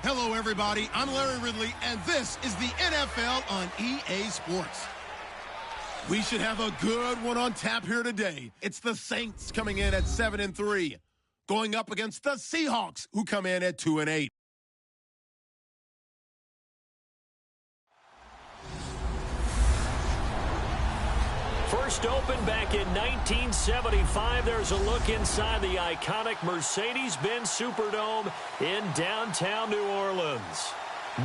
Hello, everybody. I'm Larry Ridley, and this is the NFL on EA Sports. We should have a good one on tap here today. It's the Saints coming in at 7-3, going up against the Seahawks, who come in at 2-8. First opened back in 1975, there's a look inside the iconic Mercedes-Benz Superdome in downtown New Orleans.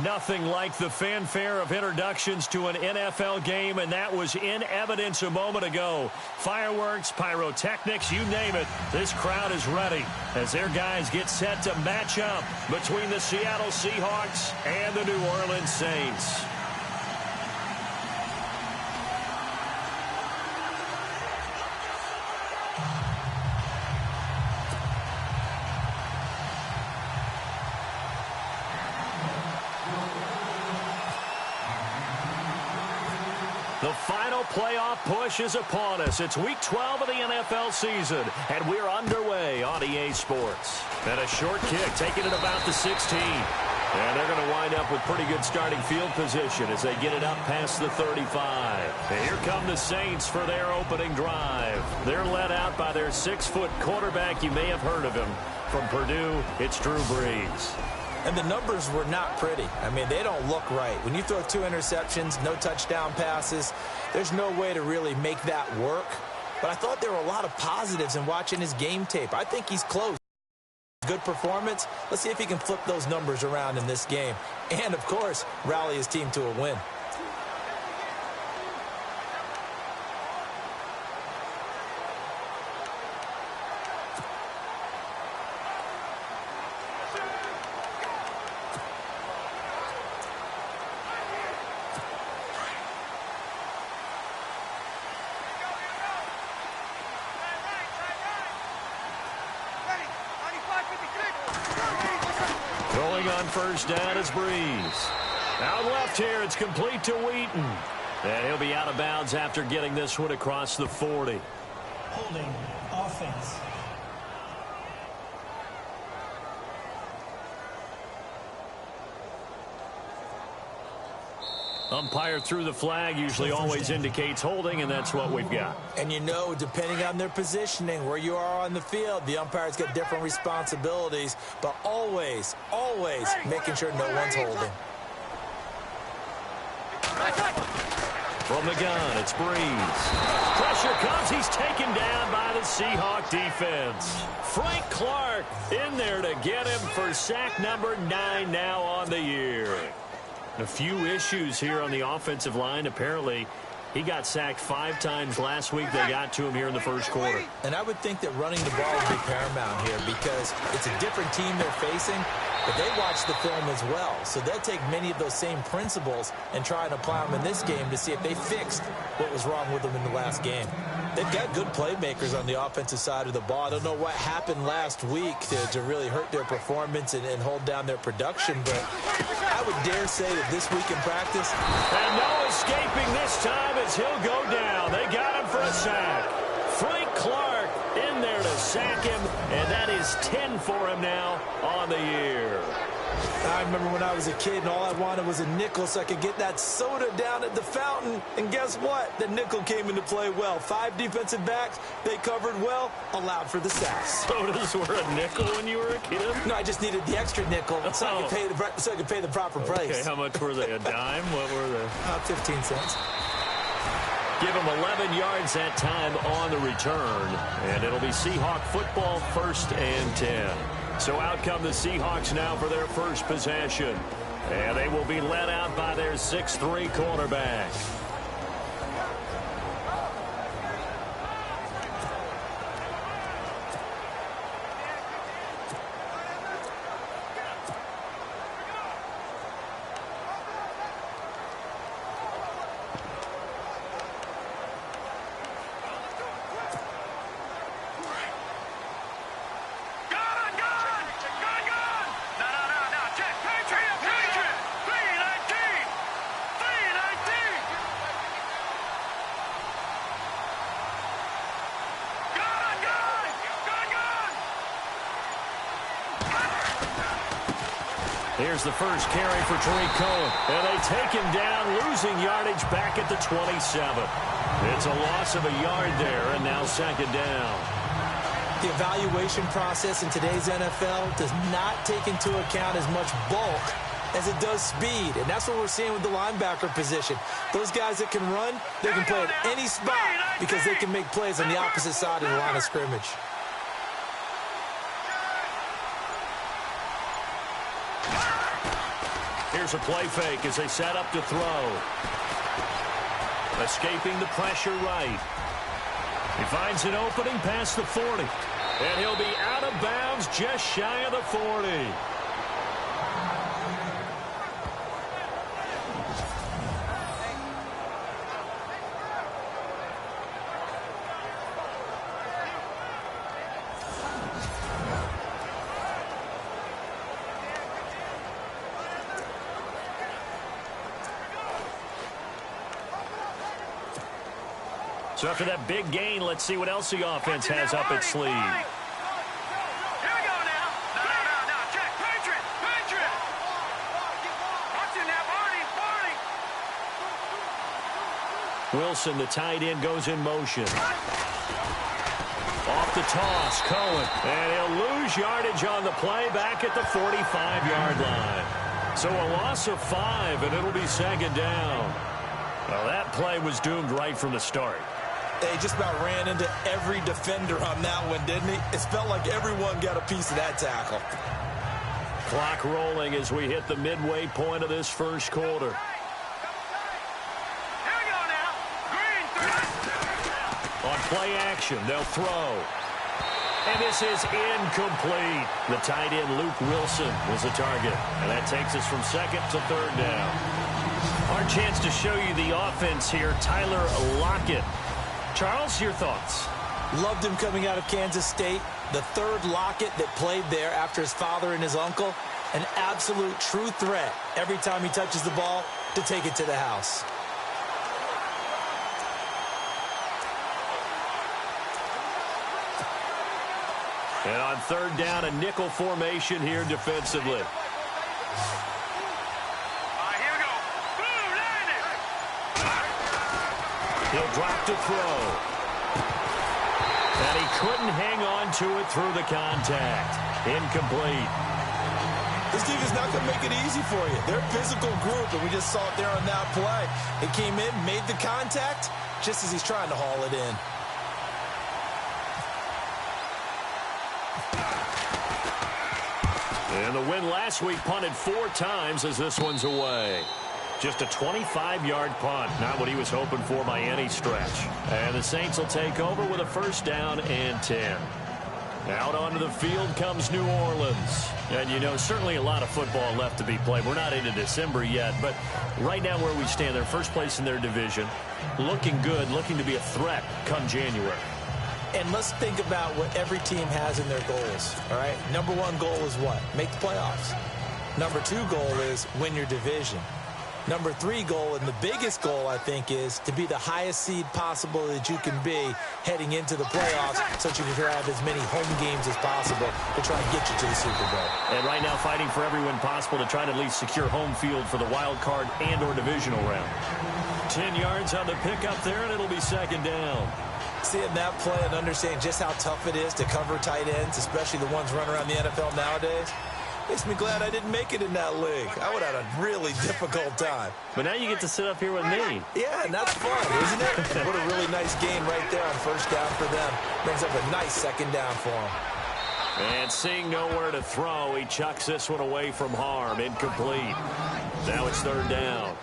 Nothing like the fanfare of introductions to an NFL game, and that was in evidence a moment ago. Fireworks, pyrotechnics, you name it. This crowd is ready as their guys get set to match up between the Seattle Seahawks and the New Orleans Saints. The final playoff push is upon us. It's Week 12 of the NFL season, and we're underway on EA Sports. And a short kick, taking it about the 16. And they're going to wind up with pretty good starting field position as they get it up past the 35. And here come the Saints for their opening drive. They're led out by their 6-foot quarterback. You may have heard of him. From Purdue, it's Drew Brees. And the numbers were not pretty. I mean, they don't look right. When you throw 2 interceptions, no touchdown passes, there's no way to really make that work. But I thought there were a lot of positives in watching his game tape. I think he's close. Good performance. Let's see if he can flip those numbers around in this game. And, of course, rally his team to a win. Throwing on first down is Brees. Out left here, it's complete to Wheaton. And he'll be out of bounds after getting this one across the 40. Holding offense. Umpire threw the flag, usually always indicates holding, and that's what we've got. And you know, depending on their positioning, where you are on the field, the umpire's got different responsibilities, but always, always making sure no one's holding. From the gun, it's Brees. Pressure comes, he's taken down by the Seahawk defense. Frank Clark in there to get him for sack number 9 now on the year. A few issues here on the offensive line. Apparently, he got sacked 5 times last week. They got to him here in the first quarter. And I would think that running the ball would be paramount here because it's a different team they're facing, but they watch the film as well. So they'll take many of those same principles and try and apply them in this game to see if they fixed what was wrong with them in the last game. They've got good playmakers on the offensive side of the ball. I don't know what happened last week to really hurt their performance and hold down their production, but I would dare say that this week in practice. And no escaping this time as he'll go down. They got him for a sack. Frank Clark in there to sack him, and that is 10 for him now on the year. I remember when I was a kid and all I wanted was a nickel so I could get that soda down at the fountain. And guess what? The nickel came into play well. 5 defensive backs, they covered well, allowed for the sacks. Sodas were a nickel when you were a kid? No, I just needed the extra nickel so I could pay the proper price. Okay, how much were they? A dime? What were they? 15 cents. Give him 11 yards that time on the return. And it'll be Seahawk football, 1st and 10. So out come the Seahawks now for their first possession. And they will be led out by their 6'3" cornerback. Here's the first carry for Tariq Cohen. And they take him down, losing yardage back at the 27. It's a loss of a yard there, and now second down. The evaluation process in today's NFL does not take into account as much bulk as it does speed, and that's what we're seeing with the linebacker position. Those guys that can run, they can play at any spot because they can make plays on the opposite side of the line of scrimmage. Here's a play fake as they set up to throw. Escaping the pressure right. He finds an opening past the 40. And he'll be out of bounds just shy of the 40. So after that big gain, let's see what else the offense has up its sleeve. Here we go now. No. Check. Patriot. Watching that, Barney. Wilson, the tight end, goes in motion. Off the toss, Cohen. And he'll lose yardage on the play back at the 45-yard line. So a loss of 5, and it'll be second down. Well, that play was doomed right from the start. They just about ran into every defender on that one, didn't he? It felt like everyone got a piece of that tackle. Clock rolling as we hit the midway point of this first quarter. Here we go now. Green, 3. On play action, they'll throw. And this is incomplete. The tight end, Luke Wilson, was the target. And that takes us from second to third down. Our chance to show you the offense here, Tyler Lockett. Charles, your thoughts? Loved him coming out of Kansas State. The third Lockett that played there after his father and his uncle. An absolute true threat every time he touches the ball to take it to the house. And on third down, a nickel formation here defensively. He'll drop to throw. And he couldn't hang on to it through the contact. Incomplete. This defense is not going to make it easy for you. They're a physical group, and we just saw it there on that play. It came in, made the contact, just as he's trying to haul it in. And the win last week punted 4 times as this one's away. Just a 25-yard punt, not what he was hoping for by any stretch. And the Saints will take over with a first down and 10. Out onto the field comes New Orleans. And, you know, certainly a lot of football left to be played. We're not into December yet, but right now where we stand, they're first place in their division. Looking good, looking to be a threat come January. And let's think about what every team has in their goals, all right? Number 1 goal is what? Make the playoffs. Number 2 goal is win your division. Number 3 goal, and the biggest goal, I think, is to be the highest seed possible that you can be heading into the playoffs so that you can have as many home games as possible to try and get you to the Super Bowl. And right now fighting for every win possible to try to at least secure home field for the wild card and or divisional round. 10 yards on the pickup there, and it'll be second down. Seeing that play and understanding just how tough it is to cover tight ends, especially the ones running around the NFL nowadays, makes me glad I didn't make it in that league. I would have had a really difficult time. But now you get to sit up here with me. Yeah, and that's fun, isn't it? What a really nice gain right there on first down for them. Brings up a nice second down for them. And seeing nowhere to throw, he chucks this one away from harm. Incomplete. Now it's third down.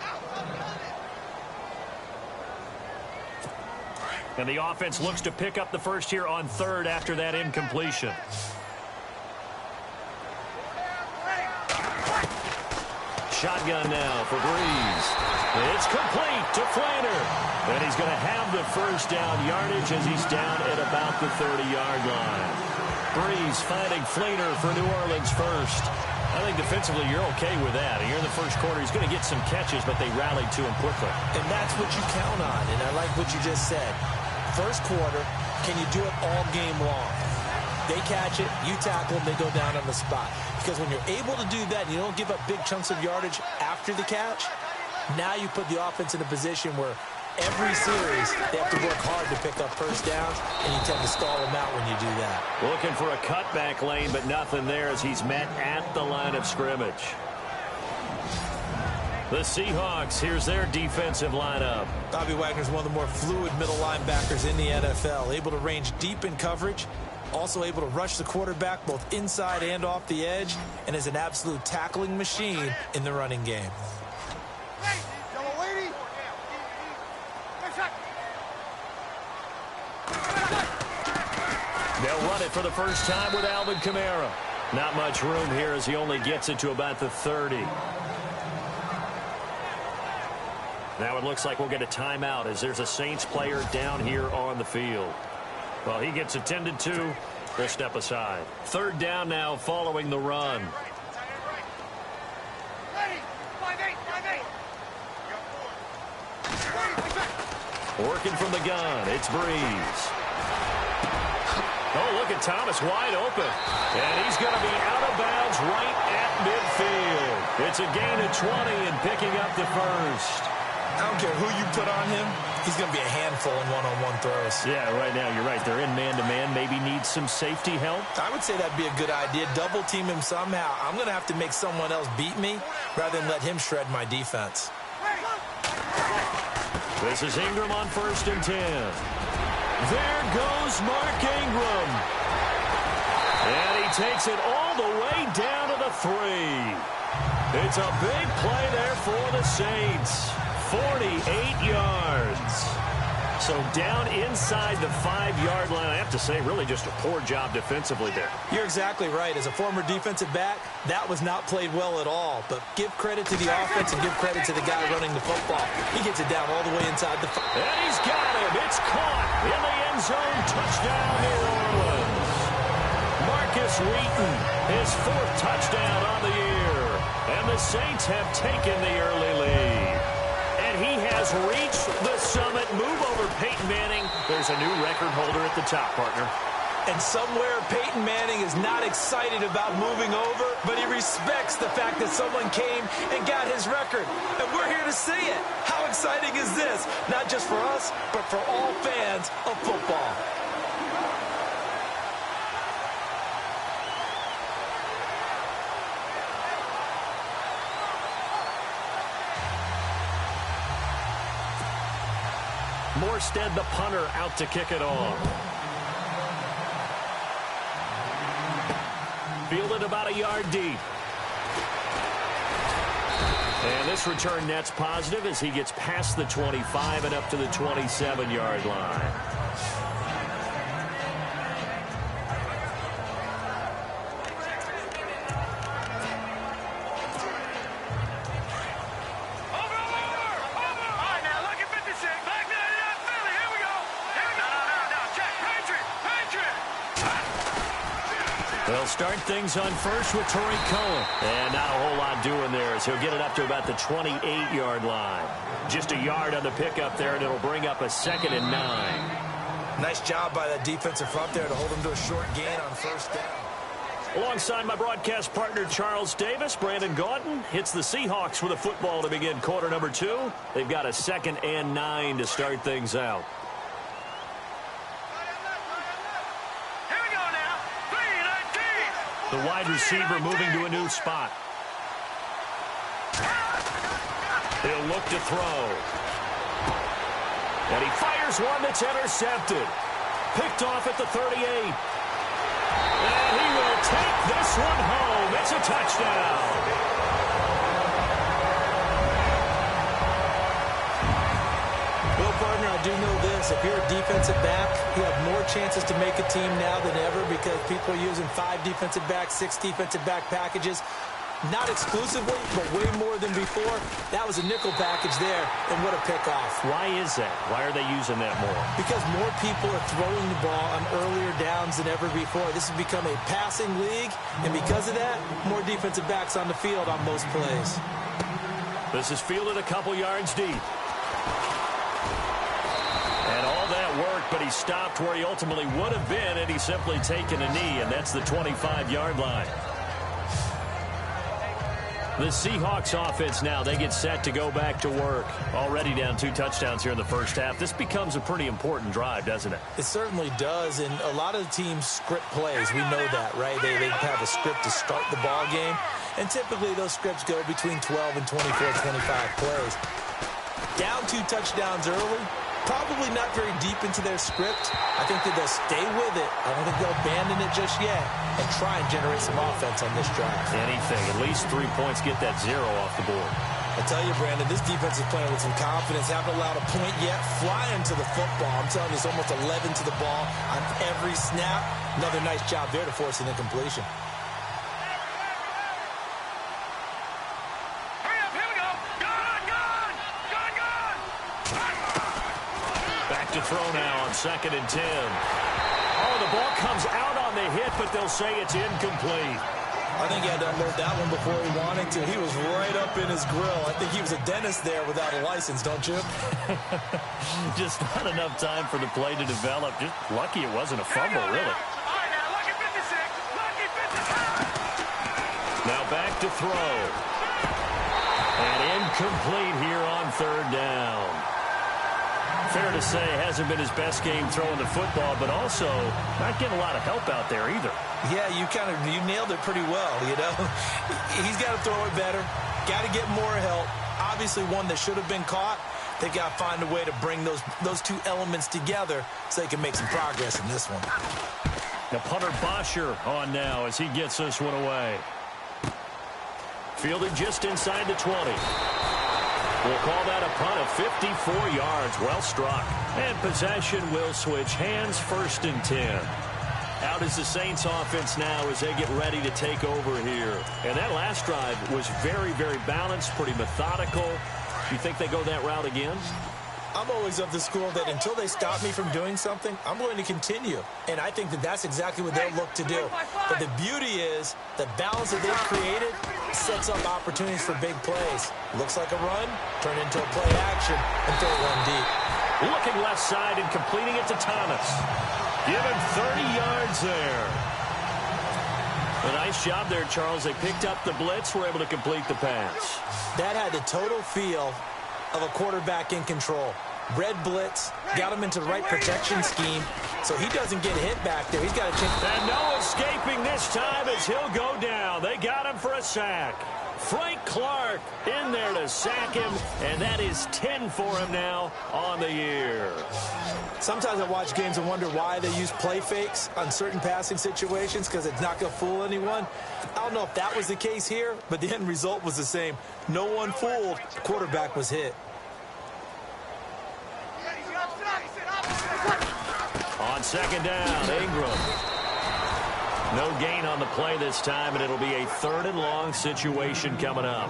And the offense looks to pick up the first here on third after that incompletion. Shotgun now for Breeze. It's complete to Flainer. And he's going to have the first down yardage as he's down at about the 30-yard line. Breeze finding Flainer for New Orleans first. I think defensively you're okay with that. Here in the first quarter, he's going to get some catches, but they rallied to him quickly. And that's what you count on, and I like what you just said. First quarter, can you do it all game long? They catch it, you tackle them, they go down on the spot. Because when you're able to do that and you don't give up big chunks of yardage after the catch, now you put the offense in a position where every series they have to work hard to pick up first downs, and you tend to stall them out when you do that. Looking for a cutback lane, but nothing there as he's met at the line of scrimmage. The Seahawks, here's their defensive lineup. Bobby Wagner's one of the more fluid middle linebackers in the NFL, able to range deep in coverage, also able to rush the quarterback both inside and off the edge, and is an absolute tackling machine in the running game. They'll run it for the first time with Alvin Kamara. Not much room here as he only gets it to about the 30. Now it looks like we'll get a timeout as there's a Saints player down here on the field. Well, he gets attended to. We'll step aside. Third down now following the run. Working from the gun, it's Breeze. Oh, look at Thomas wide open. And he's going to be out of bounds right at midfield. It's a gain of 20 and picking up the first. I don't care who you put on him. He's going to be a handful in one-on-one throws. Yeah, right now you're right. They're in man-to-man. Maybe need some safety help. I would say that'd be a good idea. Double team him somehow. I'm going to have to make someone else beat me rather than let him shred my defense. This is Ingram on 1st and 10. There goes Mark Ingram. And he takes it all the way down to the 3. It's a big play there for the Saints. 48 yards. So down inside the 5-yard line. I have to say, really just a poor job defensively there. You're exactly right. As a former defensive back, that was not played well at all. But give credit to the offense and give credit to the guy running the football. He gets it down all the way inside the 5. And he's got him. It's caught in the end zone. Touchdown, New Orleans. Marcus Wheaton, his 4th touchdown on the year. And the Saints have taken the early lead. And he has reached the summit. Move over Peyton Manning. There's a new record holder at the top, partner. And somewhere Peyton Manning is not excited about moving over, but he respects the fact that someone came and got his record. And we're here to see it. How exciting is this? Not just for us, but for all fans of football. Morstead, the punter, out to kick it off. Fielded about a yard deep. And this return net's positive as he gets past the 25 and up to the 27-yard line. They'll start things on first with Tariq Cohen. And not a whole lot doing there as he'll get it up to about the 28-yard line. Just a yard on the pickup there, and it'll bring up a 2nd and 9. Nice job by that defensive front there to hold him to a short gain on first down. Alongside my broadcast partner, Charles Davis, Brandon Gaudin hits the Seahawks with a football to begin quarter number 2. They've got a 2nd and 9 to start things out. The wide receiver moving to a new spot. He'll look to throw. And he fires one that's intercepted. Picked off at the 38. And he will take this one home. It's a touchdown. Well, partner, I do know this. If you're a defensive back, you have more chances to make a team now than ever because people are using 5 defensive backs, 6 defensive back packages. Not exclusively, but way more than before. That was a nickel package there, and what a pickoff. Why is that? Why are they using that more? Because more people are throwing the ball on earlier downs than ever before. This has become a passing league, and because of that, more defensive backs on the field on most plays. This is fielded a couple yards deep. And all that work but he stopped where he ultimately would have been, and he's simply taken a knee, and that's the 25-yard line. The Seahawks offense now, they get set to go back to work. Already down 2 touchdowns here in the first half. This becomes a pretty important drive, doesn't it? It certainly does, and a lot of the teams script plays. We know that, right? They have a script to start the ball game, and typically those scripts go between 12 and 24, 25 plays. Down 2 touchdowns early, probably not very deep into their script. I think that they'll stay with it. I don't think they'll abandon it just yet and try and generate some offense on this drive. Anything. At least 3 points, get that 0 off the board. I tell you, Brandon, this defense is playing with some confidence. Haven't allowed a point yet. Flying to the football. I'm telling you, it's almost 11 to the ball on every snap. Another nice job there to force an incompletion. To throw now on 2nd and 10. Oh, the ball comes out on the hit, but they'll say it's incomplete. I think he had to unload that one before he wanted to. He was right up in his grill. I think he was a dentist there without a license, don't you? Just not enough time for the play to develop. Just lucky it wasn't a fumble, really. Now back to throw. And incomplete here on 3rd down. Fair to say, hasn't been his best game throwing the football, but also not getting a lot of help out there either. Yeah, you nailed it pretty well, you know. He's got to throw it better, got to get more help. Obviously one that should have been caught. They've got to find a way to bring those 2 elements together so they can make some progress in this one. Now punter Bosher on now as he gets this one away. Fielded just inside the 20. We'll call that a punt of 54 yards. Well struck. And possession will switch hands. 1st and 10. Out is the Saints offense now as they get ready to take over here. And that last drive was very, very balanced, pretty methodical. You think they go that route again? I'm always of the school that until they stop me from doing something, I'm going to continue. And I think that that's exactly what they'll look to do. But the beauty is the balance that they've created sets up opportunities for big plays. Looks like a run, turn into a play action, and throw one deep. Looking left side and completing it to Thomas. Give him 30 yards there. A nice job there, Charles. They picked up the blitz, were able to complete the pass. That had the total feel of a quarterback in control. Red blitz, got him into the right protection scheme, so he doesn't get hit back there. He's got to change. And no escaping this time as he'll go down. They got him for a sack. Frank Clark in there to sack him, and that is 10 for him now on the year. Sometimes I watch games and wonder why they use play fakes on certain passing situations because it's not going to fool anyone. I don't know if that was the case here, but the end result was the same. No one fooled. The quarterback was hit. On 2nd down, Ingram. No gain on the play this time, and it'll be a 3rd and long situation coming up.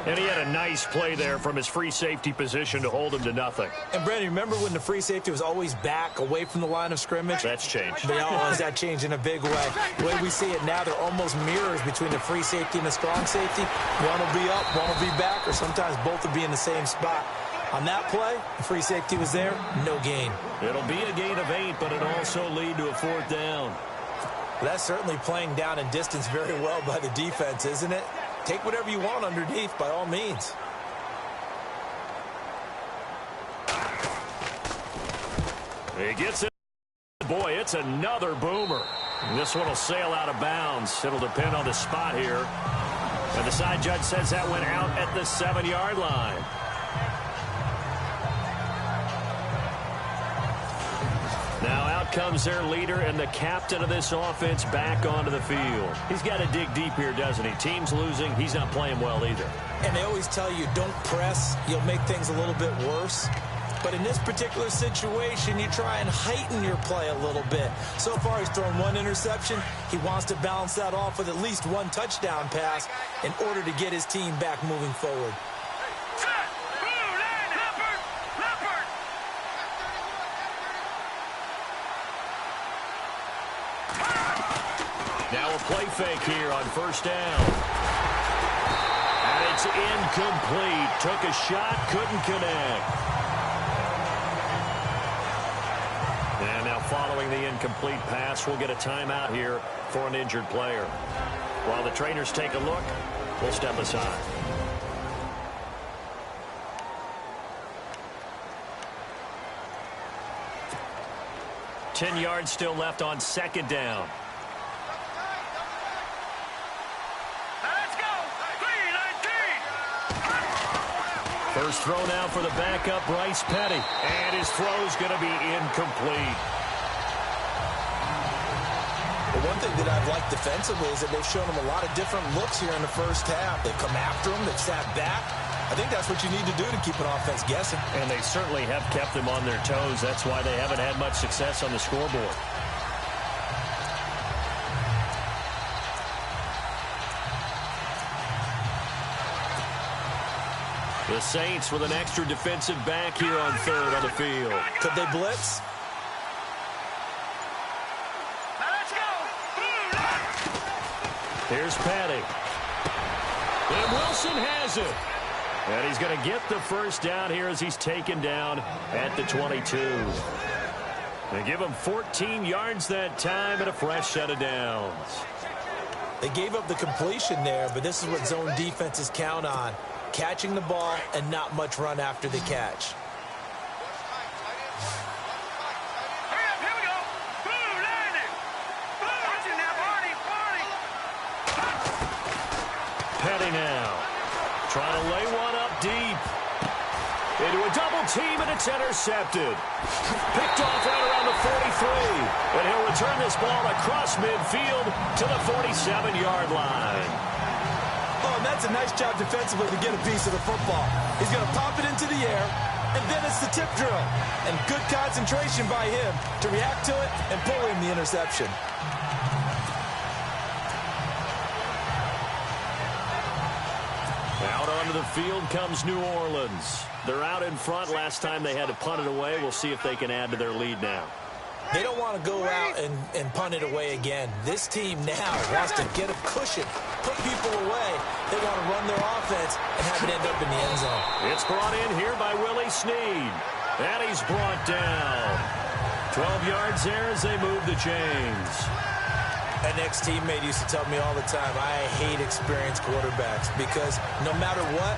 And he had a nice play there from his free safety position to hold him to nothing. And, Brandon, remember when the free safety was always back, away from the line of scrimmage? That's changed. They always that changed in a big way. The way we see it now, they're almost mirrors between the free safety and the strong safety. One will be up, one will be back, or sometimes both will be in the same spot. On that play, the free safety was there, no gain. It'll be a gain of 8, but it'll also lead to a 4th down. That's certainly playing down in distance very well by the defense, isn't it? Take whatever you want underneath, by all means. He gets it. Boy, it's another boomer. This one will sail out of bounds. It'll depend on the spot here. And the side judge says that went out at the 7-yard line. Now out comes their leader and the captain of this offense back onto the field. He's got to dig deep here, doesn't he? Team's losing. He's not playing well either. And they always tell you, don't press. You'll make things a little bit worse. But in this particular situation, you try and heighten your play a little bit. So far, he's thrown 1 interception. He wants to balance that off with at least 1 touchdown pass in order to get his team back moving forward. Now a play fake here on 1st down. And it's incomplete. Took a shot, couldn't connect. following the incomplete pass. We'll get a timeout here for an injured player. While the trainers take a look, we'll step aside. Ten yards still left on second down. Let's go. 3-19. First throw now for the backup, Bryce Petty. And his throw's going to be incomplete. The one thing that I've liked defensively is that they've shown him a lot of different looks here in the first half. They've come after him. They've sat back. I think that's what you need to do to keep an offense guessing. And they certainly have kept them on their toes. That's why they haven't had much success on the scoreboard. The Saints with an extra defensive back here on third on the field. Could they blitz? Let's go. Here's Petty. And Wilson has it. And he's going to get the first down here as he's taken down at the 22. They give him 14 yards that time and a fresh set of downs. They gave up the completion there, but this is what zone defenses count on. Catching the ball and not much run after the catch. Hurry up, here we go. Boom, landing. Boom. Watching now, Barney. Petty now. Trying to lay one up deep. Into a double team, and it's intercepted. Picked off right around the 43. And he'll return this ball across midfield to the 47-yard line. Oh, and that's a nice job defensively to get a piece of the football. He's going to pop it into the air, and then it's the tip drill. And good concentration by him to react to it and pull in the interception. Out onto the field comes New Orleans. They're out in front. Last time they had to punt it away. We'll see if they can add to their lead now. They don't want to go out and punt it away again. This team now wants to get a cushion, put people away. They want to run their offense and have it end up in the end zone. It's brought in here by Willie Snead. And he's brought down. 12 yards there as they move the chains. An ex-teammate used to tell me all the time, I hate experienced quarterbacks because no matter what,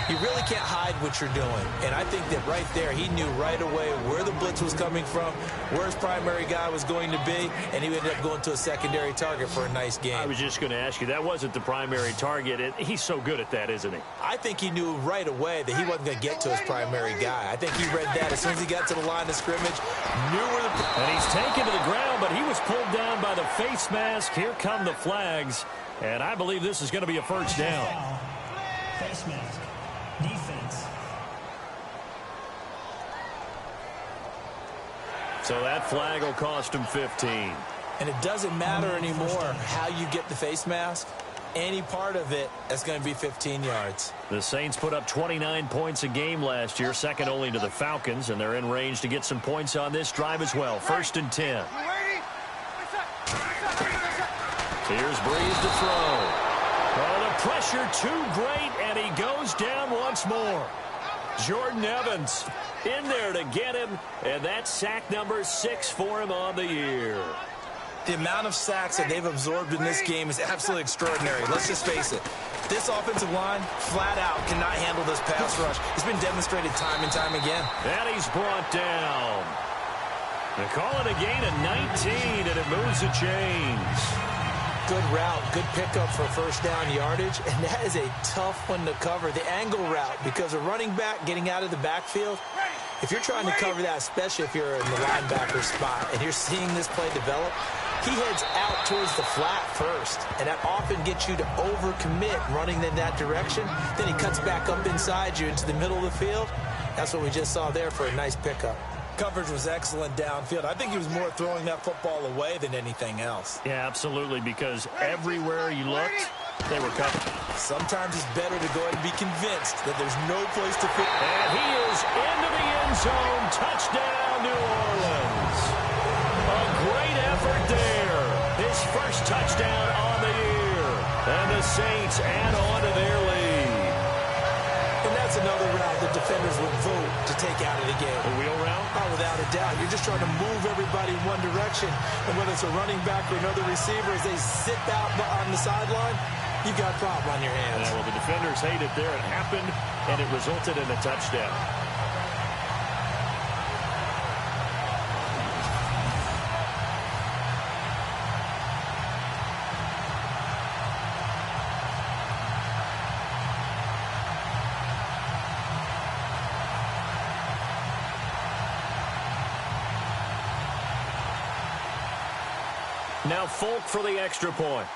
you really can't hide what you're doing. And I think that right there, he knew right away where the blitz was coming from, where his primary guy was going to be, and he ended up going to a secondary target for a nice game. I was just going to ask you, that wasn't the primary target. And he's so good at that, isn't he? I think he knew right away that he wasn't going to get to his primary guy. I think he read that as soon as he got to the line of scrimmage, knew where the... And he's taken to the ground, but he was pulled down by the face mask. Here come the flags, and I believe this is going to be a first down. Face mask. Defense. So that flag will cost him 15. And it doesn't matter anymore how you get the face mask. Any part of it is going to be 15 yards. The Saints put up 29 points a game last year, second only to the Falcons, and they're in range to get some points on this drive as well. First and 10. Here's Breeze to throw. Oh, the pressure too great, and he goes down once more. Jordan Evans in there to get him, and that's sack number 6 for him on the year. The amount of sacks that they've absorbed in this game is absolutely extraordinary. Let's just face it. This offensive line, flat out, cannot handle this pass rush. It's been demonstrated time and time again. And he's brought down. They call it a gain of 19, and it moves the chains. Good route, good pickup for first down yardage, and that is a tough one to cover. The angle route, because a running back getting out of the backfield, if you're trying to cover that, especially if you're in the linebacker spot, and you're seeing this play develop, he heads out towards the flat first, and that often gets you to overcommit running in that direction. Then he cuts back up inside you into the middle of the field. That's what we just saw there for a nice pickup. Coverage was excellent downfield. I think he was more throwing that football away than anything else. Yeah, absolutely, because everywhere you looked, they were covered. Sometimes it's better to go ahead and be convinced that there's no place to fit. And he is into the end zone. Touchdown, New Orleans. A great effort there. His first touchdown on the year. And the Saints add on to their lead. And that's That's another route the defenders would vote to take out of the game. The wheel route? Oh, without a doubt. You're just trying to move everybody in one direction. And whether it's a running back or another receiver, as they sit out on the sideline, you've got a problem on your hands. Yeah, well, the defenders hate it there. It happened, and it resulted in a touchdown. Now Folk for the extra point.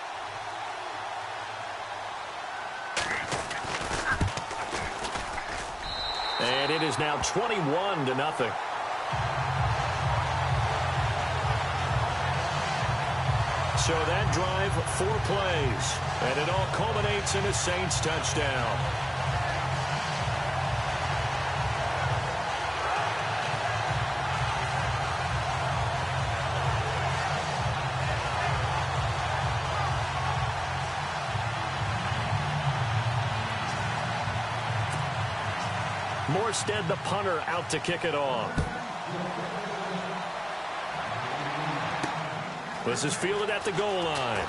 And it is now 21-0. So that drive, 4 plays. And it all culminates in a Saints touchdown. Morstead, the punter, out to kick it off. This is fielded at the goal line.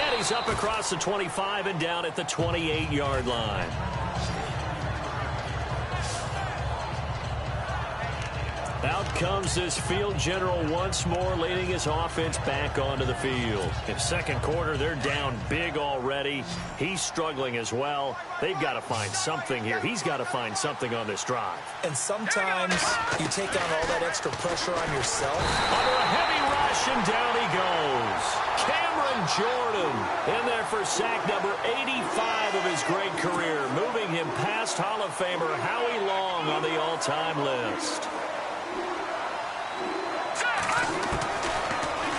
And he's up across the 25 and down at the 28-yard line. Out comes this field general once more, leading his offense back onto the field. In second quarter, they're down big already. He's struggling as well. They've got to find something here. He's got to find something on this drive. And sometimes you take on all that extra pressure on yourself. Under a heavy rush, and down he goes. Cameron Jordan in there for sack number 85 of his great career, moving him past Hall of Famer Howie Long on the all-time list.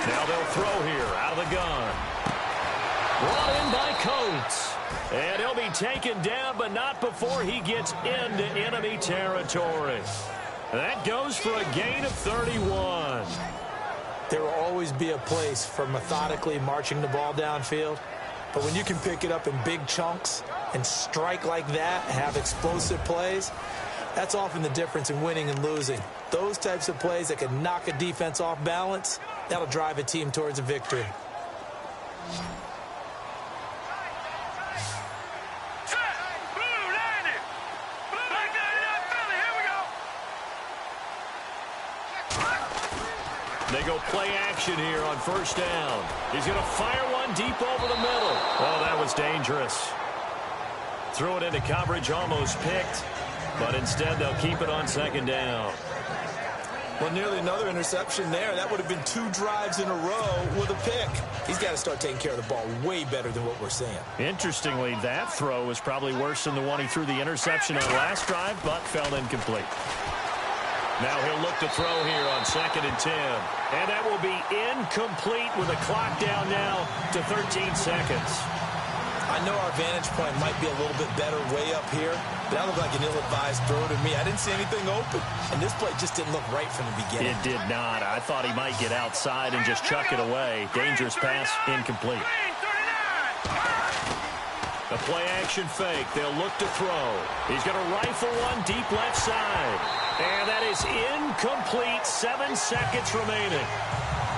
Now they'll throw here out of the gun. Brought in by Coates. And he'll be taken down, but not before he gets into enemy territory. That goes for a gain of 31. There will always be a place for methodically marching the ball downfield. But when you can pick it up in big chunks and strike like that, have explosive plays, that's often the difference in winning and losing. Those types of plays that can knock a defense off balance, that'll drive a team towards a victory. They go play action here on first down. He's going to fire one deep over the middle. Oh, that was dangerous. Threw it into coverage, almost picked. But instead, they'll keep it on second down. Well, nearly another interception there. That would have been 2 drives in a row with a pick. He's got to start taking care of the ball way better than what we're seeing. Interestingly, that throw was probably worse than the one he threw the interception on last drive, but fell incomplete. Now he'll look to throw here on 2nd and 10. And that will be incomplete with a clock down now to 13 seconds. I know our vantage point might be a little bit better way up here, but that looked like an ill-advised throw to me. I didn't see anything open, and this play just didn't look right from the beginning. It did not. I thought he might get outside and just chuck it away. Dangerous pass, incomplete. A play-action fake. They'll look to throw. He's going to rifle one deep left side. And that is incomplete. 7 seconds remaining.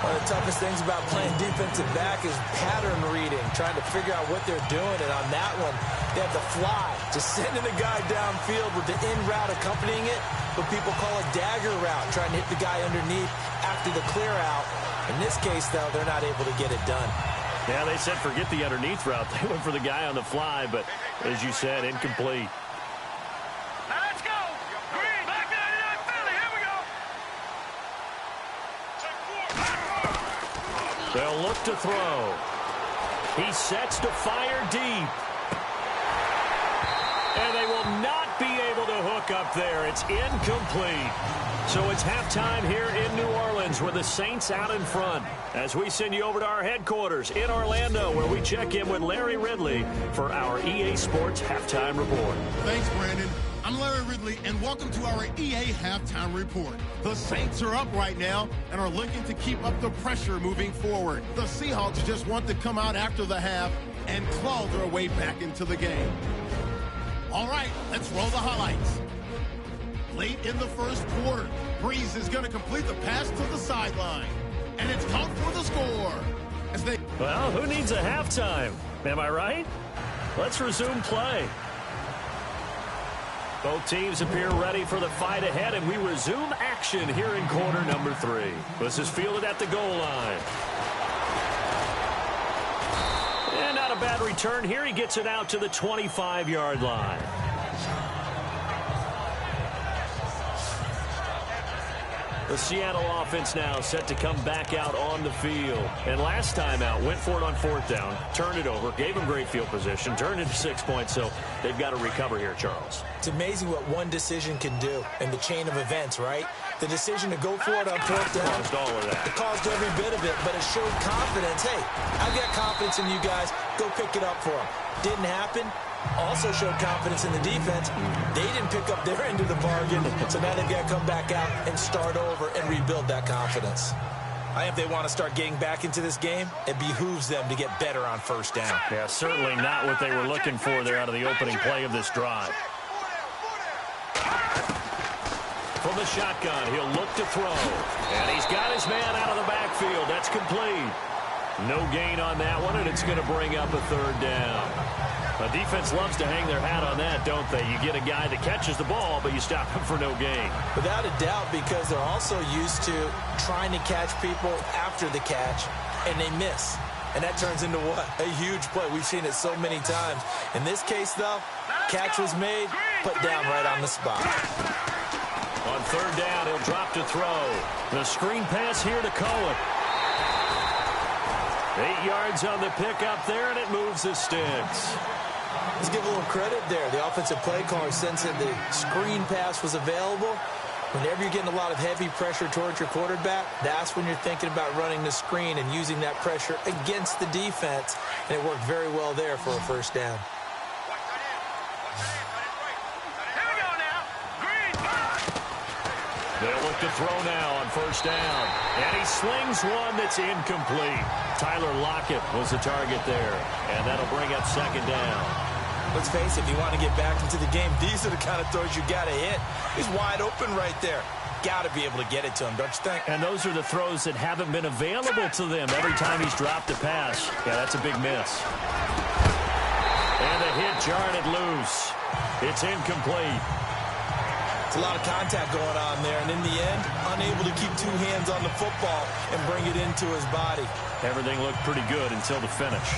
One of the toughest things about playing defensive back is pattern reading, trying to figure out what they're doing. And on that one, they have the fly, just sending a guy downfield with the in route accompanying it, what people call a dagger route, trying to hit the guy underneath after the clear out. In this case, though, they're not able to get it done. Yeah, they said forget the underneath route. They went for the guy on the fly, but as you said, incomplete. Now let's go. Green, back 99 Philly. Here we go. They'll look to throw. He sets to fire deep. And they will not be able to hook up there. It's incomplete. So it's halftime here in New Orleans with the Saints out in front as we send you over to our headquarters in Orlando where we check in with Larry Ridley for our EA Sports Halftime Report. Thanks, Brandon. I'm Larry Ridley, and welcome to our EA Halftime Report. The Saints are up right now and are looking to keep up the pressure moving forward. The Seahawks just want to come out after the half and claw their way back into the game. All right, let's roll the highlights. Late in the first quarter, Breeze is going to complete the pass to the sideline. And it's count for the score. Well, who needs a halftime? Am I right? Let's resume play. Both teams appear ready for the fight ahead, and we resume action here in quarter number 3. This is fielded at the goal line. And not a bad return here. He gets it out to the 25-yard line. The Seattle offense now set to come back out on the field. And last time out, went for it on 4th down, turned it over, gave them great field position, turned into 6 points, so they've got to recover here, Charles. It's amazing what one decision can do in the chain of events, right? The decision to go for it on 4th down. Caused all of that. It caused every bit of it, but it showed confidence. Hey, I've got confidence in you guys. Go pick it up for them. Didn't happen. Also showed confidence in the defense. They didn't pick up their end of the bargain, so now they've got to come back out and start over and rebuild that confidence. If they want to start getting back into this game, it behooves them to get better on 1st down. Yeah, certainly not what they were looking for there out of the opening play of this drive. From the shotgun, he'll look to throw. And he's got his man out of the backfield. That's complete. No gain on that one, and it's going to bring up a 3rd down. The defense loves to hang their hat on that, don't they? You get a guy that catches the ball, but you stop him for no gain. Without a doubt, because they're also used to trying to catch people after the catch, and they miss. And that turns into what? A huge play. We've seen it so many times. In this case, though, catch was made, put down right on the spot. On 3rd down, he'll drop to throw. The screen pass here to Cohen. 8 yards on the pickup there, and it moves the sticks. Let's give a little credit there. The offensive play caller sensed that the screen pass was available. Whenever you're getting a lot of heavy pressure towards your quarterback, that's when you're thinking about running the screen and using that pressure against the defense. And it worked very well there for a 1st down. They'll look to throw now on 1st down. And he slings one that's incomplete. Tyler Lockett was the target there. And that'll bring up 2nd down. Let's face it, if you want to get back into the game, these are the kind of throws you got to hit. He's wide open right there. Got to be able to get it to him, don't you think? And those are the throws that haven't been available to them every time he's dropped a pass. Yeah, that's a big miss. And the hit jarred it loose. It's incomplete. It's a lot of contact going on there, and in the end, unable to keep 2 hands on the football and bring it into his body. Everything looked pretty good until the finish.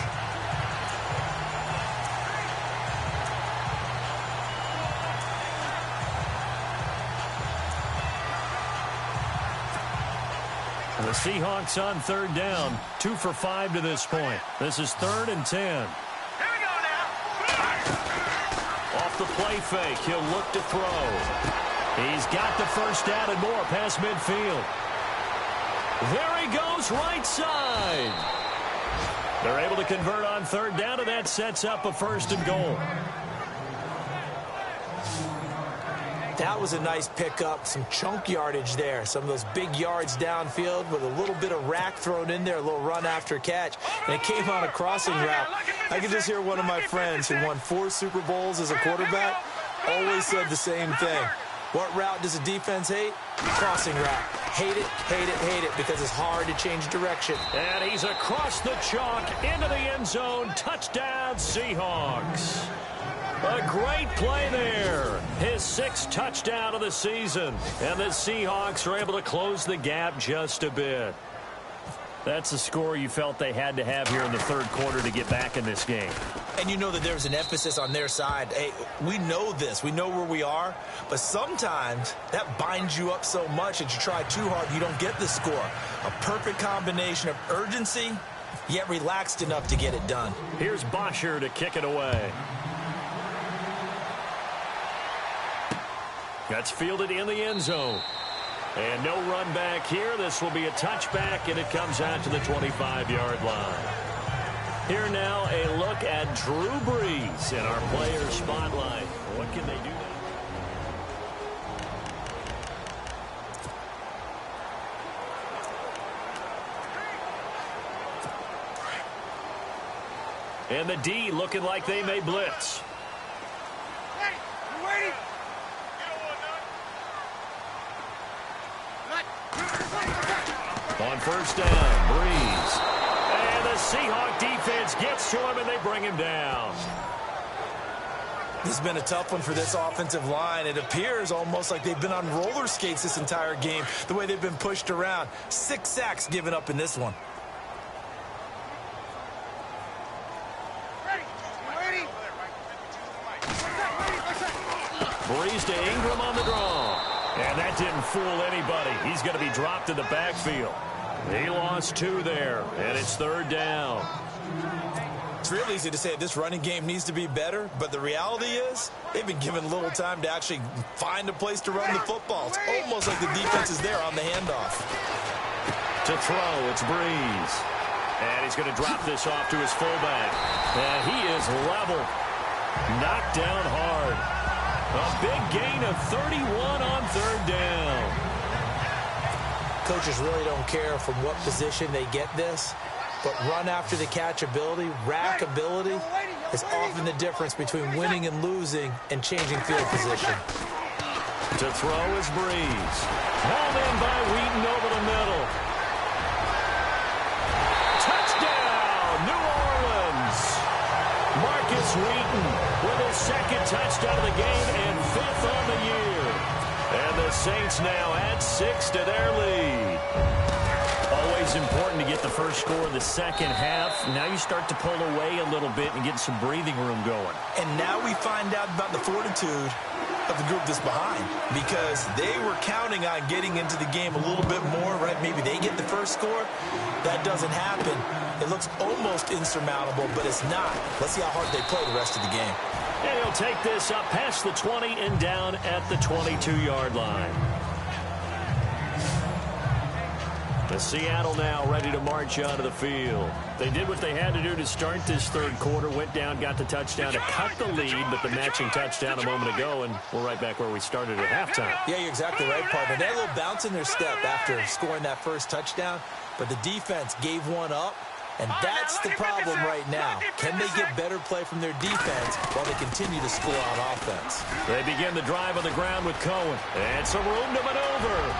And the Seahawks on 3rd down, 2 for 5 to this point. This is 3rd and 10. Here we go now. Off the play fake, he'll look to throw. He's got the 1st down and more past midfield. There he goes, right side. They're able to convert on 3rd down, and that sets up a 1st and goal. That was a nice pickup, some chunk yardage there. Some of those big yards downfield with a little bit of rack thrown in there, a little run after catch. And it came on a crossing route. I could just hear one of my friends who won 4 Super Bowls as a quarterback always said the same thing. What route does a defense hate? Crossing route. Hate it, hate it, hate it, because it's hard to change direction. And he's across the chalk into the end zone. Touchdown, Seahawks. A great play there. His 6th touchdown of the season. And the Seahawks are able to close the gap just a bit. That's the score you felt they had to have here in the 3rd quarter to get back in this game. And you know that there's an emphasis on their side. Hey, we know this. We know where we are. But sometimes that binds you up so much that you try too hard, you don't get the score. A perfect combination of urgency, yet relaxed enough to get it done. Here's Bosher to kick it away. That's fielded in the end zone. And no run back here. This will be a touchback, and it comes out to the 25-yard line. Here now, a look at Drew Brees in our player spotlight. What can they do now? And the D looking like they may blitz. On first down, Breeze. And the Seahawk defense gets to him, and they bring him down. This has been a tough one for this offensive line. It appears almost like they've been on roller skates this entire game, the way they've been pushed around. 6 sacks given up in this one. Breeze to Ingram on the draw. And that didn't fool anybody. He's going to be dropped in the backfield. He lost 2 there, and it's third down. It's real easy to say this running game needs to be better, but the reality is they've been given little time to actually find a place to run the football. It's almost like the defense is there on the handoff. To throw, it's Breeze. And he's going to drop this off to his fullback. And he is level. Knocked down hard. A big gain of 31 on third down. Coaches really don't care from what position they get this, but run after the catch ability, rack ability, is often the difference between winning and losing and changing field position. To throw is Breeze. Hauled in by Wheaton over the middle. Touchdown, New Orleans. Marcus Wheaton with his second touchdown of the game and 5th on the year. And the Saints now add 6 to their lead. Always important to get the first score in the second half. Now you start to pull away a little bit and get some breathing room going. And now we find out about the fortitude of the group that's behind, because they were counting on getting into the game a little bit more, right? Maybe they get the first score. That doesn't happen. It looks almost insurmountable, but it's not. Let's see how hard they play the rest of the game. And he'll take this up past the 20 and down at the 22-yard line. The Seattle now ready to march onto the field. They did what they had to do to start this third quarter, went down, got the touchdown to cut the lead, but the matching touchdown a moment ago, and we're right back where we started at halftime. Yeah, you're exactly right, partner. They had a little bounce in their step after scoring that first touchdown, but the defense gave one up, and that's the problem right now. Can they get better play from their defense while they continue to score on offense? They begin the drive on the ground with Cohen. And some room to maneuver.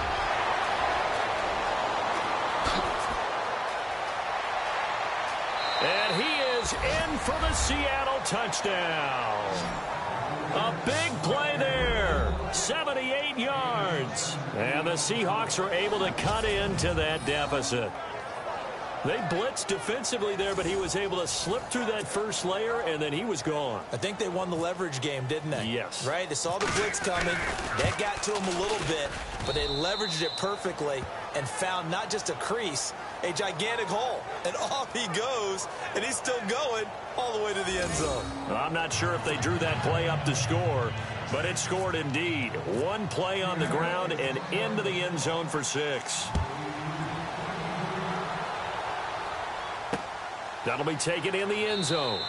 And he is in for the Seattle touchdown. A big play there. 78 yards. And the Seahawks are able to cut into that deficit. They blitzed defensively there, but he was able to slip through that first layer, and then he was gone. I think they won the leverage game, didn't they? Yes. Right? They saw the blitz coming. That got to him a little bit, but they leveraged it perfectly and found not just a crease, a gigantic hole. And off he goes, and he's still going all the way to the end zone. I'm not sure if they drew that play up to score, but it scored indeed. One play on the ground and into the end zone for 6. That'll be taken in the end zone.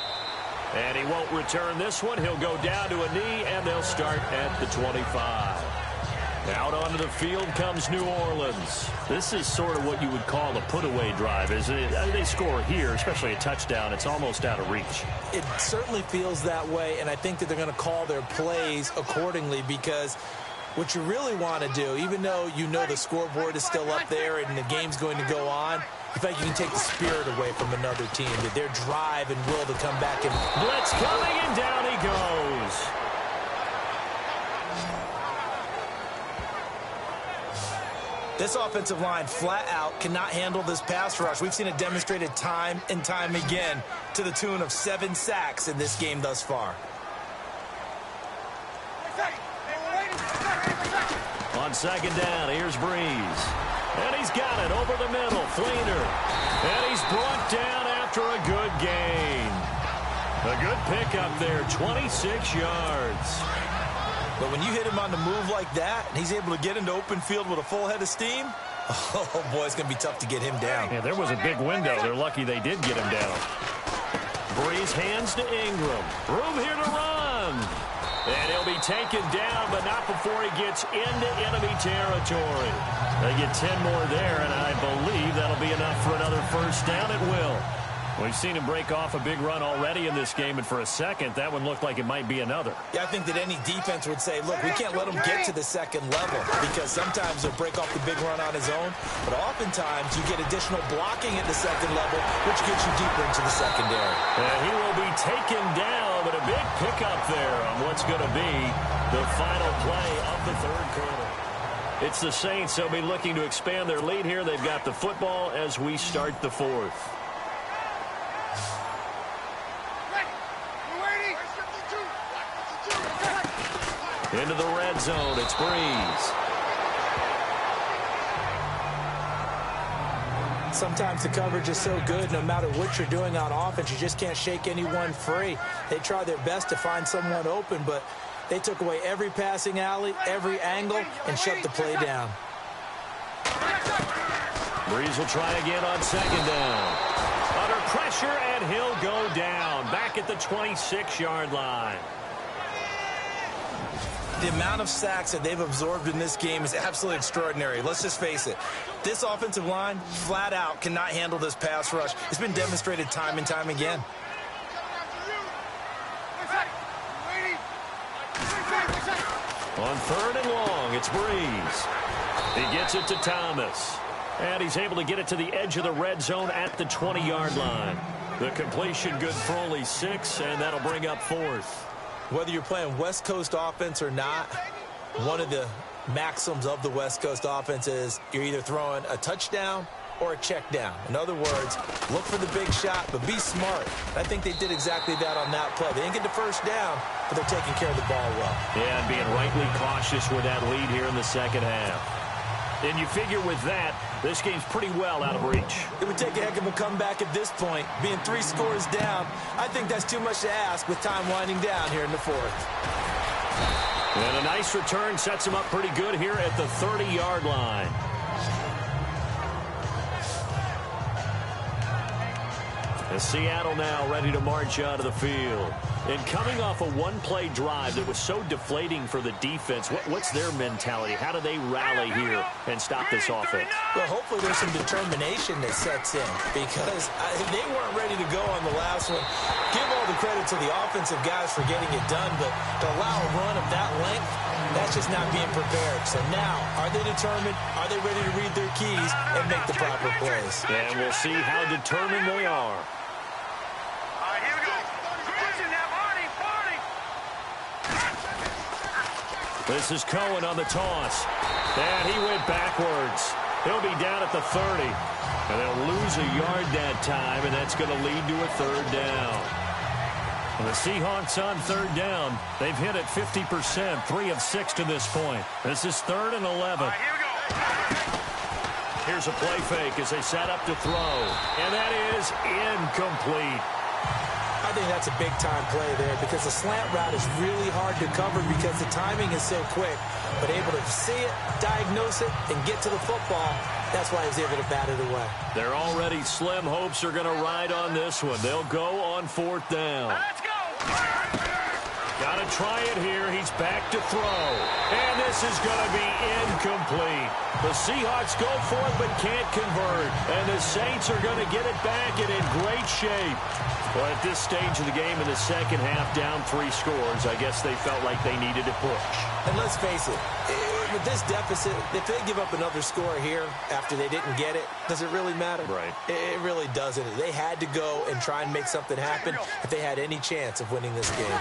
And he won't return this one. He'll go down to a knee, and they'll start at the 25. Out onto the field comes New Orleans. This is sort of what you would call a put-away drive, isn't it? They score here, especially a touchdown. It's almost out of reach. It certainly feels that way, and I think that they're going to call their plays accordingly, because what you really want to do, even though you know the scoreboard is still up there and the game's going to go on, I think you can take the spirit away from another team, that their drive and will to come back and blitz coming, and down he goes. This offensive line flat out cannot handle this pass rush. We've seen it demonstrated time and time again to the tune of 7 sacks in this game thus far. On second down, here's Breeze. And he's got it over the middle. Fleener. And he's brought down after a good gain. A good pickup there, 26 yards. But when you hit him on the move like that, and he's able to get into open field with a full head of steam, oh, boy, it's going to be tough to get him down. Yeah, there was a big window. They're lucky they did get him down. Breeze hands to Ingram. Room here to run. And he'll be taken down, but not before he gets into enemy territory. They get 10 more there, and I believe that'll be enough for another first down. It will. We've seen him break off a big run already in this game, and for a second, that one looked like it might be another. Yeah, I think that any defense would say, look, we can't let him get to the second level because sometimes he'll break off the big run on his own, but oftentimes you get additional blocking at the second level, which gets you deeper into the secondary. And he will be taken down, but a big pickup there on what's going to be the final play of the third quarter. It's the Saints. They'll be looking to expand their lead here. They've got the football as we start the fourth. Into the red zone, it's Breeze. Sometimes the coverage is so good, no matter what you're doing on offense, you just can't shake anyone free. They try their best to find someone open, but they took away every passing alley, every angle, and shut the play down. Breeze will try again on second down. Under pressure, and he'll go down. Back at the 26-yard line. The amount of sacks that they've absorbed in this game is absolutely extraordinary. Let's just face it. This offensive line, flat out, cannot handle this pass rush. It's been demonstrated time and time again. On third and long, it's Breeze. He gets it to Thomas. And he's able to get it to the edge of the red zone at the 20-yard line. The completion good for only 6, and that'll bring up fourth. Whether you're playing West Coast offense or not, one of the maxims of the West Coast offense is you're either throwing a touchdown or a check down. In other words, look for the big shot, but be smart. I think they did exactly that on that play. They didn't get the first down, but they're taking care of the ball well. Yeah, and being rightly cautious with that lead here in the second half. And you figure with that, this game's pretty well out of reach. It would take a heck of a comeback at this point. Being 3 scores down, I think that's too much to ask with time winding down here in the fourth. And a nice return sets him up pretty good here at the 30-yard line. As Seattle now ready to march out of the field. And coming off a one-play drive that was so deflating for the defense, what's their mentality? How do they rally here and stop this offense? Well, hopefully there's some determination that sets in because they weren't ready to go on the last one. Give all the credit to the offensive guys for getting it done, but to allow a run of that length, that's just not being prepared. So now, are they determined? Are they ready to read their keys and make the proper plays? And we'll see how determined they are. This is Cohen on the toss. And he went backwards. He'll be down at the 30. And they'll lose a yard that time, and that's going to lead to a third down. And the Seahawks on third down. They've hit it 50%, 3 of 6 to this point. This is 3rd and 11. Here's a play fake as they set up to throw. And that is incomplete. I think that's a big-time play there because the slant route is really hard to cover because the timing is so quick. But able to see it, diagnose it, and get to the football, that's why he was able to bat it away. Their already slim hopes are going to ride on this one. They'll go on 4th down. Let's go! Got to try it here. He's back to throw. And this is going to be incomplete. The Seahawks go for it but can't convert. And the Saints are going to get it back and in great shape. Well, at this stage of the game in the second half, down 3 scores, I guess they felt like they needed to push. And let's face it, with this deficit, if they give up another score here after they didn't get it, does it really matter? Right. It really doesn't. They had to go and try and make something happen if they had any chance of winning this game.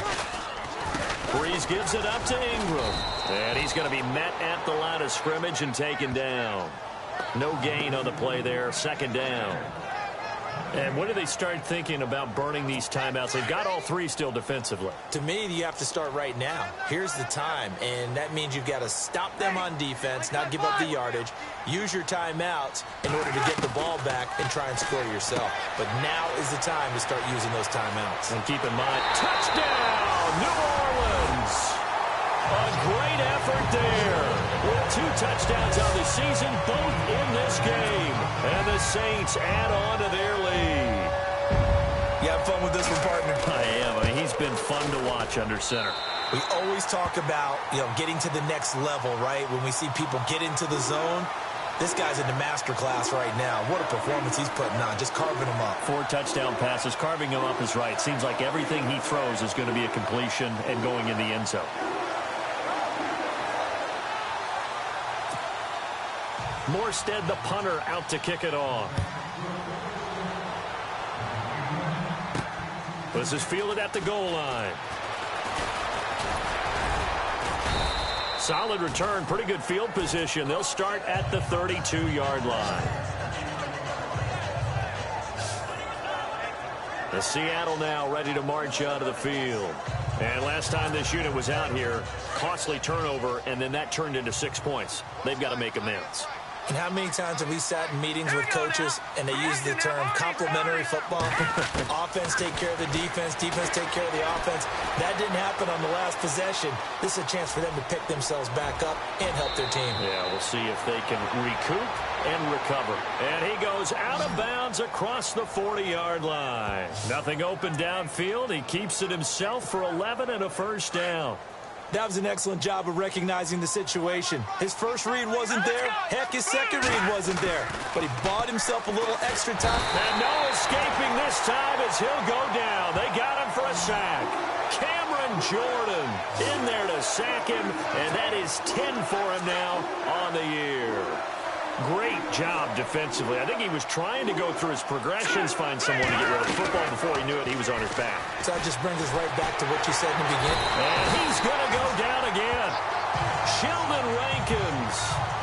Breeze gives it up to Ingram. And he's going to be met at the line of scrimmage and taken down. No gain on the play there, 2nd down. And when do they start thinking about burning these timeouts? They've got all 3 still defensively. To me, you have to start right now. Here's the time, and that means you've got to stop them on defense, not give up the yardage, use your timeouts in order to get the ball back and try and score yourself. But now is the time to start using those timeouts. And keep in mind, touchdown, New Orleans! A great effort there. With 2 touchdowns on the season, both in this game. And the Saints add on to their lead. You have fun with this one, partner? I am. I mean, he's been fun to watch under center. We always talk about, getting to the next level, right? When we see people get into the zone, This guy's in the master class right now. What a performance he's putting on, just carving them up. 4 touchdown passes. Carving them up is right. Seems like everything he throws is going to be a completion and going in the end zone. Morstead, the punter, out to kick it off. This is fielded at the goal line. Solid return, pretty good field position. They'll start at the 32-yard line. The Seattle now ready to march out of the field. And last time this unit was out here, costly turnover, and then that turned into 6 points. They've got to make amends. And how many times have we sat in meetings with coaches and they use the term complementary football? Offense take care of the defense, defense take care of the offense. That didn't happen on the last possession. This is a chance for them to pick themselves back up and help their team. Yeah, we'll see if they can recoup and recover. And he goes out of bounds across the 40-yard line. Nothing open downfield. He keeps it himself for 11 and a first down. That was an excellent job of recognizing the situation. His first read wasn't there. Heck, his second read wasn't there. But he bought himself a little extra time. And no escaping this time as he'll go down. They got him for a sack. Cameron Jordan in there to sack him, and that is 10 for him now on the year. Great job defensively. I think he was trying to go through his progressions, find someone to get rid of the football. Before he knew it, he was on his back. So that just brings us right back to what you said in the beginning. And he's going to go down again. Sheldon Rankins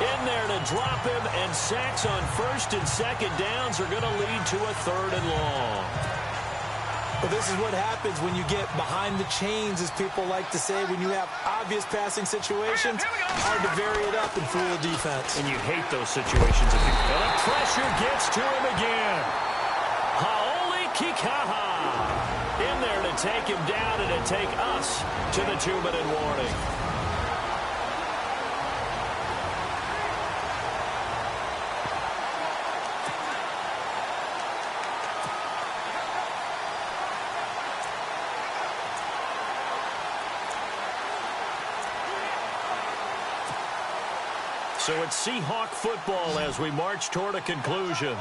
in there to drop him, and sacks on first and second downs are going to lead to a 3rd and long. Well, this is what happens when you get behind the chains, as people like to say, when you have obvious passing situations. Hard to vary it up and fool the defense. And you hate those situations. And the pressure gets to him again. Haoli Kikaha in there to take him down and to take us to the 2-minute warning. So it's Seahawk football as we march toward a conclusion.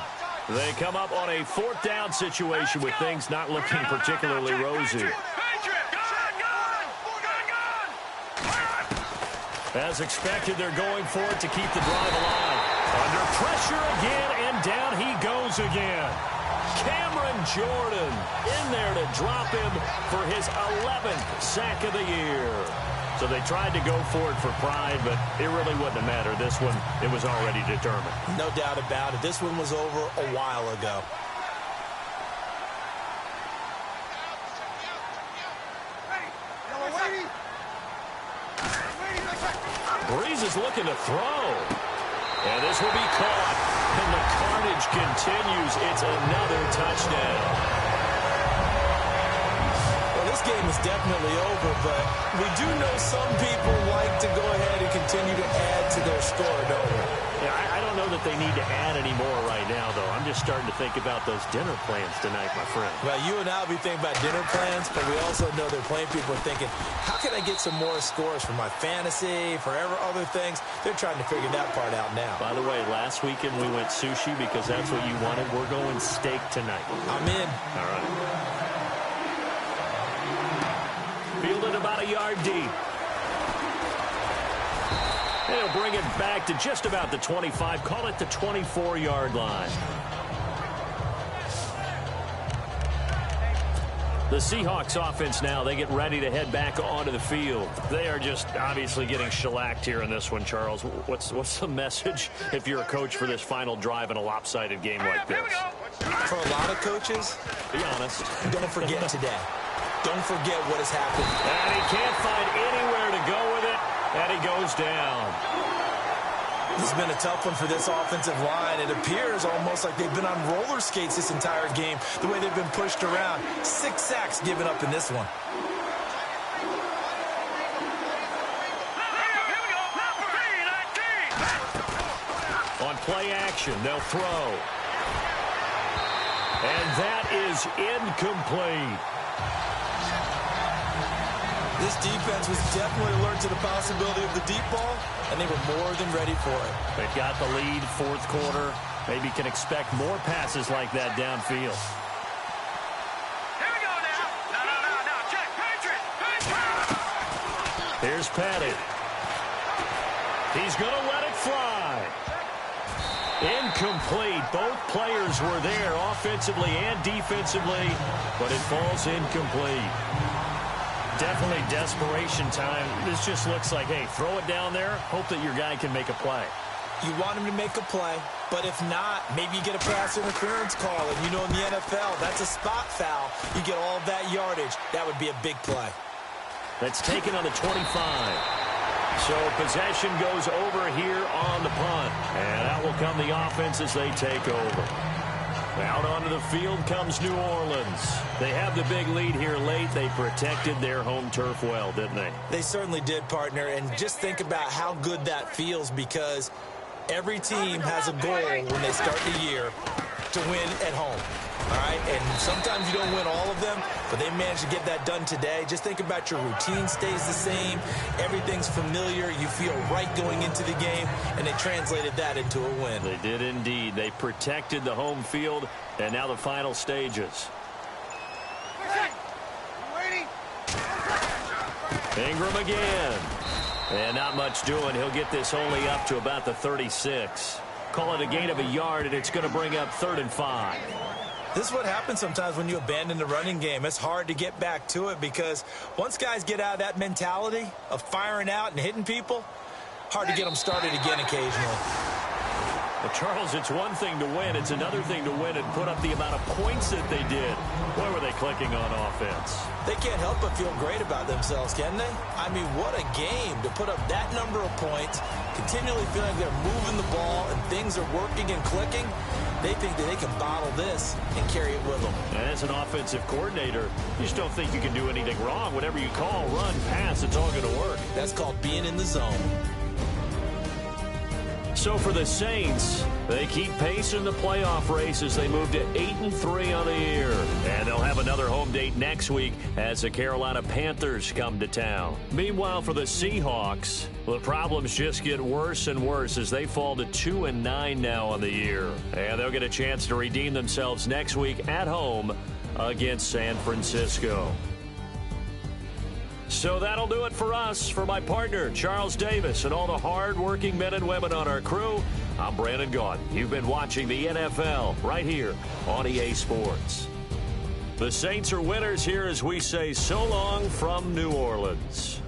They come up on a 4th down situation with things not looking particularly rosy. As expected, they're going for it to keep the drive alive. Under pressure again, and down he goes again. Cameron Jordan in there to drop him for his 11th sack of the year. So they tried to go for it for pride, but it really wouldn't have mattered. This one, it was already determined. No doubt about it. This one was over a while ago. Breeze is looking to throw. And this will be caught. And the carnage continues. It's another touchdown. This game is definitely over, but we do know some people like to go ahead and continue to add to their score, don't we? Yeah, I don't know that they need to add any more right now, though. I'm just starting to think about those dinner plans tonight, my friend. Well, you and I will be thinking about dinner plans, but we also know there are plenty of people are thinking, how can I get some more scores for my fantasy, for other things? They're trying to figure that part out now. By the way, last weekend we went sushi because that's what you wanted. We're going steak tonight. I'm in. All right. Fielded about a yard deep. They'll bring it back to just about the 25. Call it the 24-yard line. The Seahawks offense now, they get ready to head back onto the field. They are just obviously getting shellacked here in this one, Charles. What's the message if you're a coach for this final drive in a lopsided game like this? For a lot of coaches, be honest. Don't forget today. Don't forget what has happened. And he can't find anywhere to go with it, and he goes down. This has been a tough one for this offensive line. It appears almost like they've been on roller skates this entire game, the way they've been pushed around. 6 sacks given up in this one. On play action, they'll throw. And that is incomplete. This defense was definitely alert to the possibility of the deep ball, and they were more than ready for it. They've got the lead, fourth quarter. Maybe can expect more passes like that downfield. Here we go now. No. Check. Patriot. Here's Petty. He's going to let it fly. Incomplete. Both players were there offensively and defensively, but it falls incomplete. Definitely desperation time. This just looks like, hey, throw it down there, hope that your guy can make a play. You want him to make a play, but if not, maybe you get a pass interference call. And you know in the NFL, that's a spot foul. You get all that yardage. That would be a big play. That's taken on the 25. So possession goes over here on the punt. And out will come the offense as they take over. Out onto the field comes New Orleans. They have the big lead here late. They protected their home turf well, didn't they? They certainly did, partner. And just think about how good that feels, because every team has a goal when they start the year to win at home. All right, and sometimes you don't win all of them, but they managed to get that done today. Just think about your routine stays the same. Everything's familiar. You feel right going into the game, and they translated that into a win. They did indeed. They protected the home field, and now the final stages. Ingram again. And not much doing. He'll get this only up to about the 36. Call it a gain of a yard, and it's going to bring up 3rd and 5. This is what happens sometimes when you abandon the running game. It's hard to get back to it, because once guys get out of that mentality of firing out and hitting people, hard to get them started again occasionally. Well, Charles, it's one thing to win. It's another thing to win and put up the amount of points that they did. Boy, were they clicking on offense. They can't help but feel great about themselves, can they? I mean, what a game to put up that number of points, continually feeling they're moving the ball and things are working and clicking. They think that they can bottle this and carry it with them. And as an offensive coordinator, you just don't think you can do anything wrong. Whatever you call, run, pass, it's all going to work. That's called being in the zone. So for the Saints, they keep pace in the playoff race as they move to 8-3 on the year. And they'll have another home date next week as the Carolina Panthers come to town. Meanwhile, for the Seahawks, the problems just get worse and worse as they fall to 2-9 now on the year. And they'll get a chance to redeem themselves next week at home against San Francisco. So that'll do it for us. For my partner, Charles Davis, and all the hard-working men and women on our crew, I'm Brandon Gaudin. You've been watching the NFL right here on EA Sports. The Saints are winners here as we say so long from New Orleans.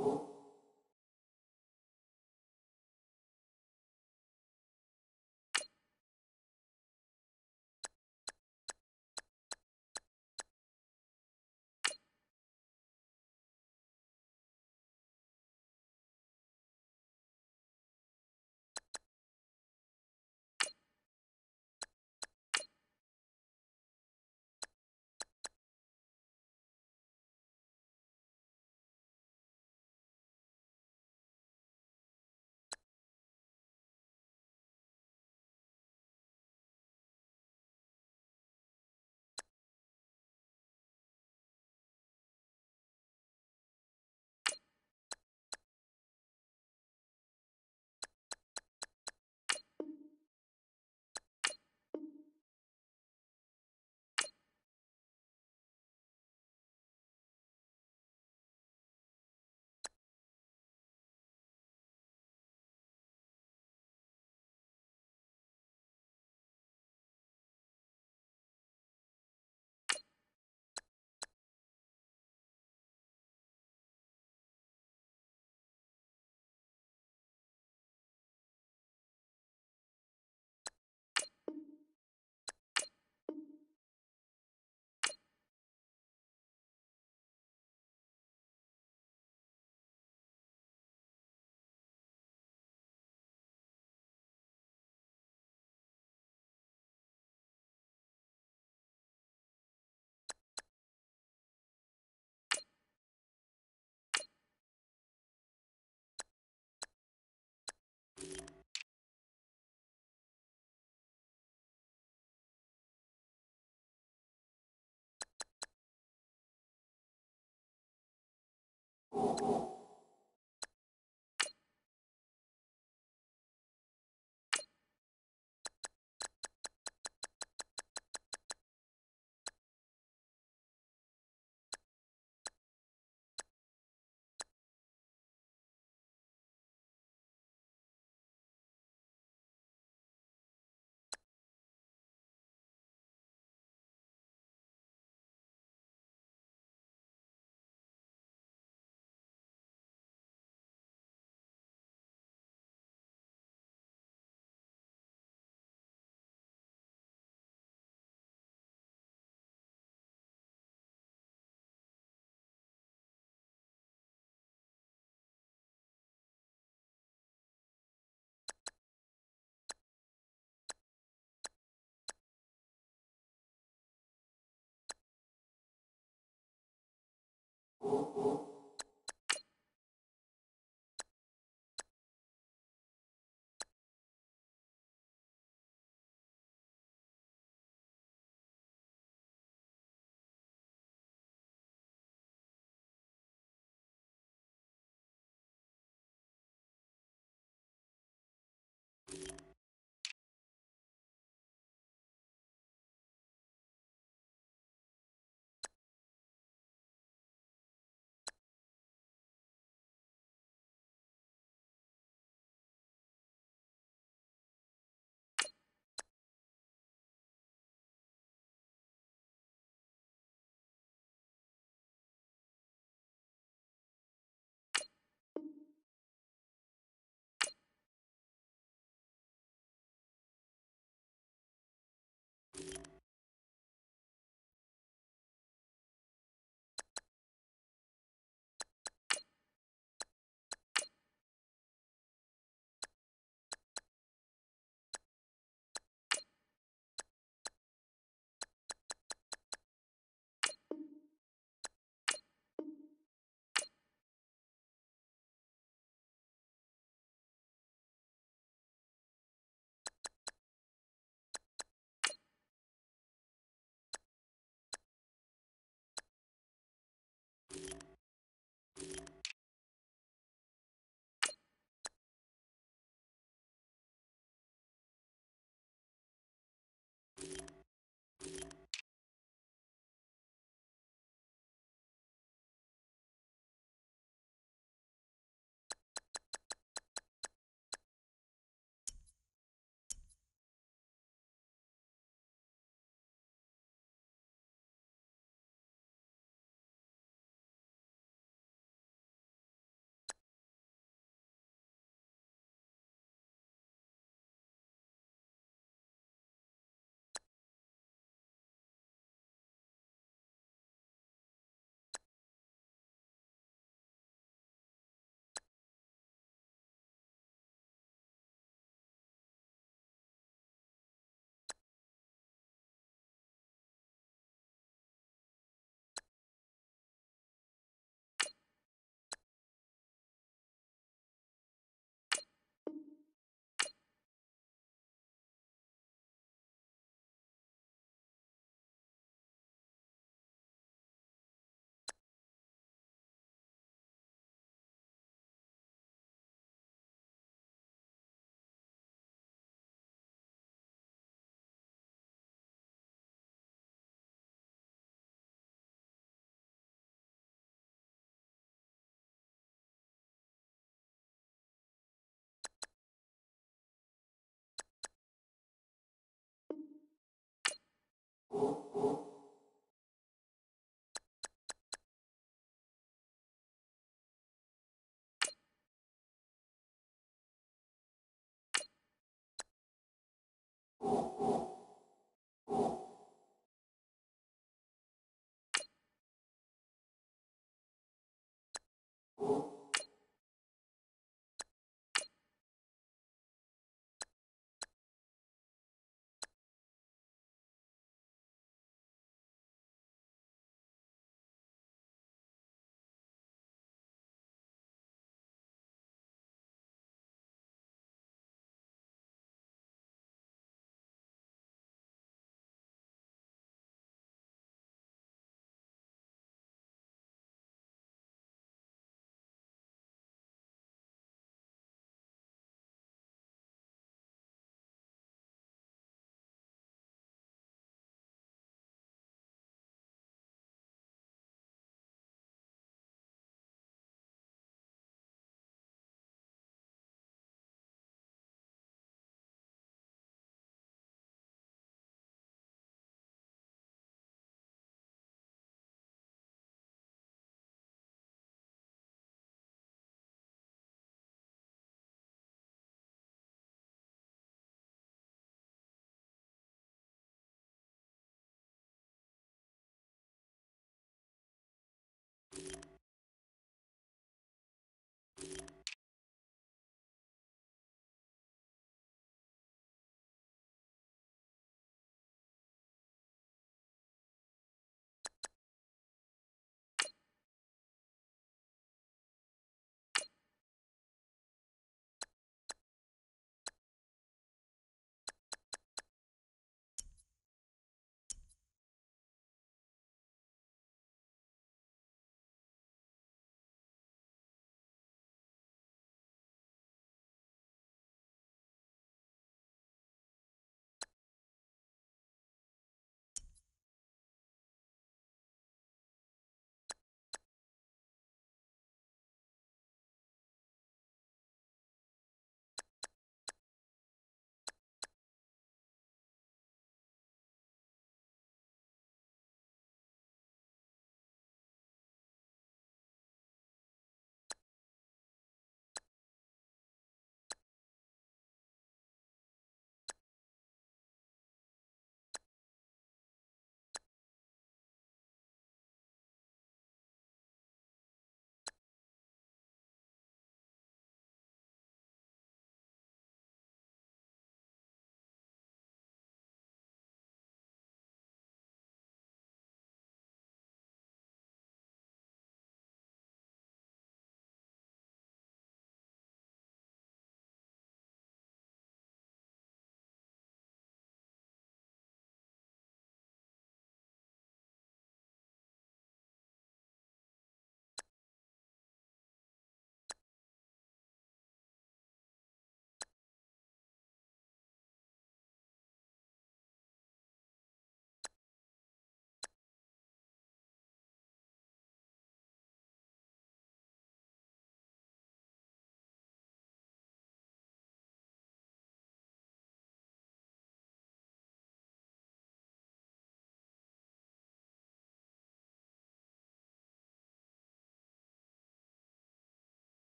you.